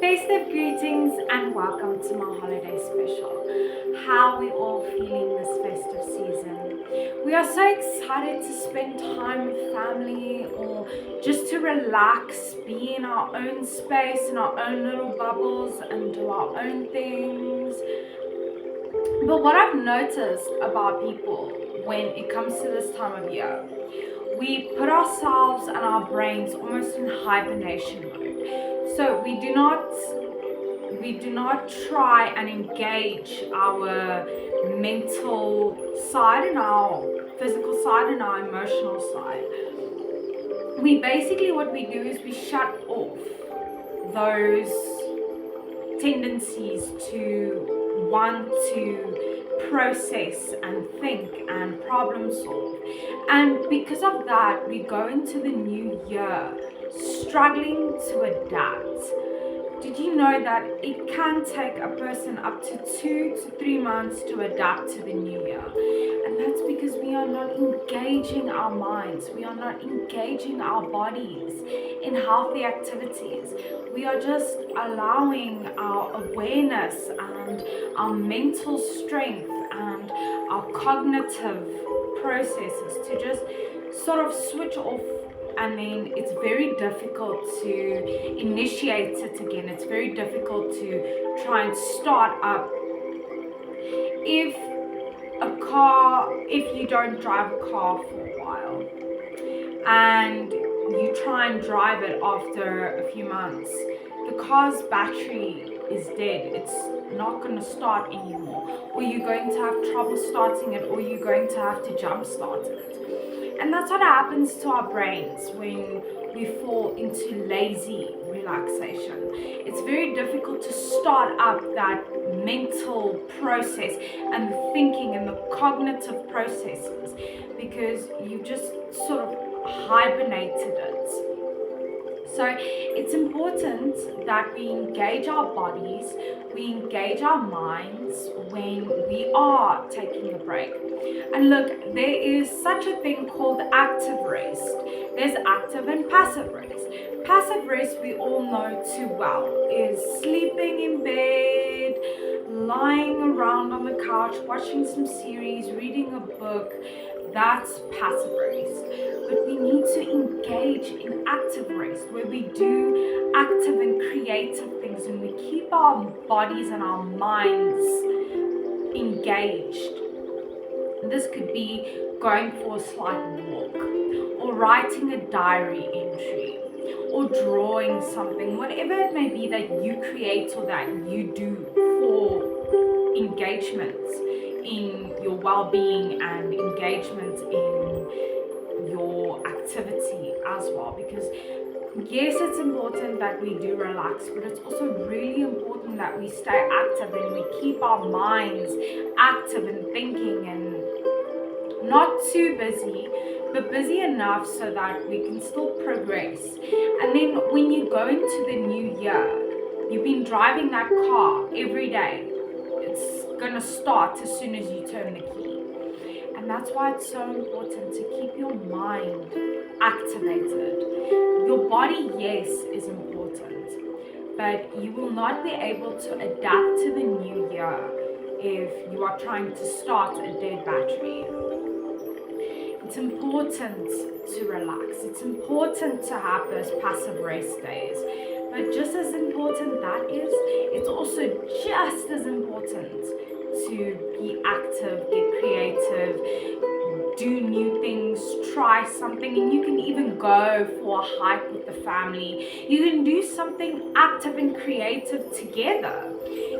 Festive greetings and welcome to my holiday special. How are we all feeling this festive season? We are so excited to spend time with family or just to relax, be in our own space, in our own little bubbles, and do our own things. But what I've noticed about people when it comes to this time of year, we put ourselves and our brains almost in hibernation mode. So we do not try and engage our mental side and our physical side and our emotional side. What we do is we shut off those tendencies to want to process and think and problem solve. And because of that, we go into the new year struggling to adapt. Did you know that it can take a person up to 2 to 3 months to adapt to the new year? And that's because we are not engaging our minds, we are not engaging our bodies in healthy activities. We are just allowing our awareness and our mental strength and our cognitive processes to just sort of switch off, and then it's very difficult to initiate it again. It's very difficult to try and start up. If you don't drive a car for a while and you try and drive it after a few months, the car's battery is dead. It's not going to start anymore, or you're going to have trouble starting it, or you're going to have to jump start it. And that's what happens to our brains when we fall into lazy relaxation. It's very difficult to start up that mental process and the thinking and the cognitive processes because you just sort of hibernated it. So it's important that we engage our bodies, we engage our minds when we are taking a break. And look, there is such a thing called active rest. There's active and passive rest. Passive rest, we all know too well, is sleeping in bed, lying around on the couch, watching some series, reading a book. That's passive rest. But we need to engage in active rest where we do active and creative things and we keep our bodies and our minds engaged. This could be going for a slight walk, or writing a diary entry, or drawing something, whatever it may be that you create or that you do for engagement in your well-being and engagement in your activity as well. Because yes, it's important that we do relax, but it's also really important that we stay active and we keep our minds active and thinking, and not too busy, but busy enough so that we can still progress. And then when you go into the new year, you've been driving that car every day. It's gonna start as soon as you turn the key. And that's why it's so important to keep your mind activated. Your body, yes, is important, but you will not be able to adapt to the new year if you are trying to start a dead battery. It's important to relax. It's important to have those passive rest days. But just as important that is, it's also just as important to be active, get creative, do new things, try something, and you can even go for a hike with the family. You can do something active and creative together.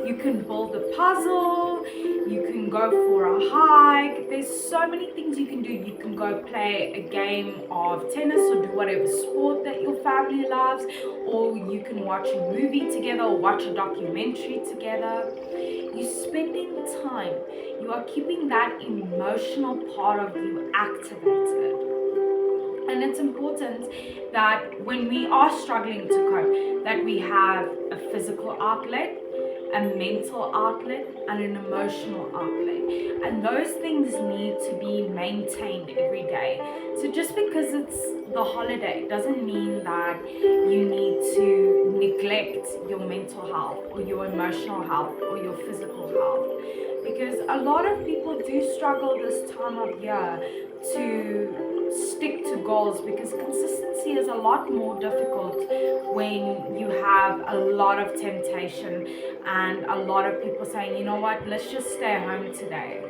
You can build a puzzle, you can go for a hike. There's so many things you can do. You can go play a game of tennis or do whatever sport that your family loves, or you can watch a movie together or watch a documentary together. You're spending time. You are keeping that emotional part of you activated. And it's important that when we are struggling to cope, that we have a physical outlet, a mental outlet, and an emotional outlet. And those things need to be maintained every day. So just because it's the holiday doesn't mean that you need to neglect your mental health or your emotional health or your physical health. Because a lot of people do struggle this time of year to stick to goals, because consistency is a lot more difficult when you have a lot of temptation and a lot of people saying, you know what, let's just stay home today.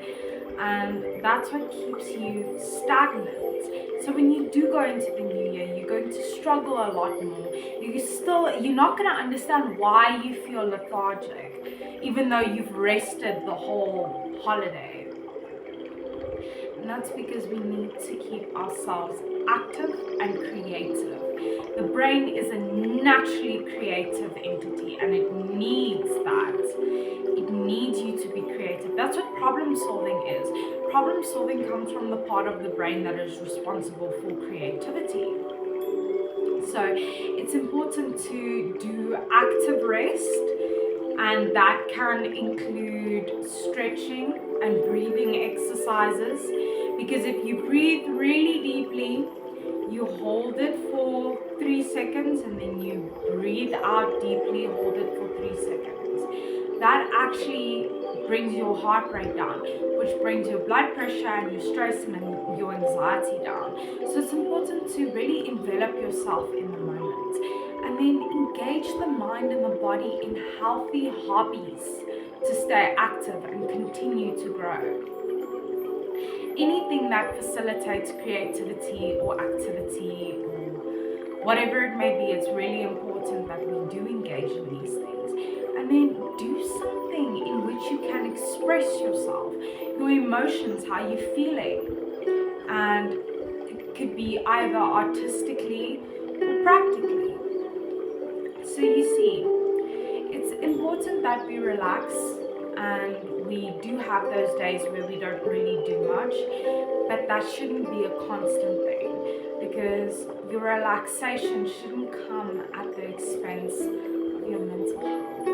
And that's what keeps you stagnant. So when you do go into the new year, you're going to struggle a lot more. You're not going to understand why you feel lethargic, even though you've rested the whole holiday. And that's because we need to keep ourselves active and creative. The brain is a naturally creative entity, and it needs that. It needs you to be creative. That's what problem solving is. Problem solving comes from the part of the brain that is responsible for creativity. So it's important to do active rest, and that can include stretching and breathing exercises, because if you breathe really deeply, you hold it for 3 seconds, and then you breathe out deeply, hold it for 3 seconds. That actually brings your heart rate down, which brings your blood pressure and your stress and your anxiety down. So it's important to really envelop yourself in the moment, and then engage the mind and the body in healthy hobbies to stay active and continue to grow. Anything that facilitates creativity or activity or whatever it may be, it's really important that we do engage in these things. And then do something in which you can express yourself, your emotions, how you're feeling. And it could be either artistically or practically. So you see, it's important that we relax, and we do have those days where we don't really do much, but that shouldn't be a constant thing, because your relaxation shouldn't come at the expense of your mental health.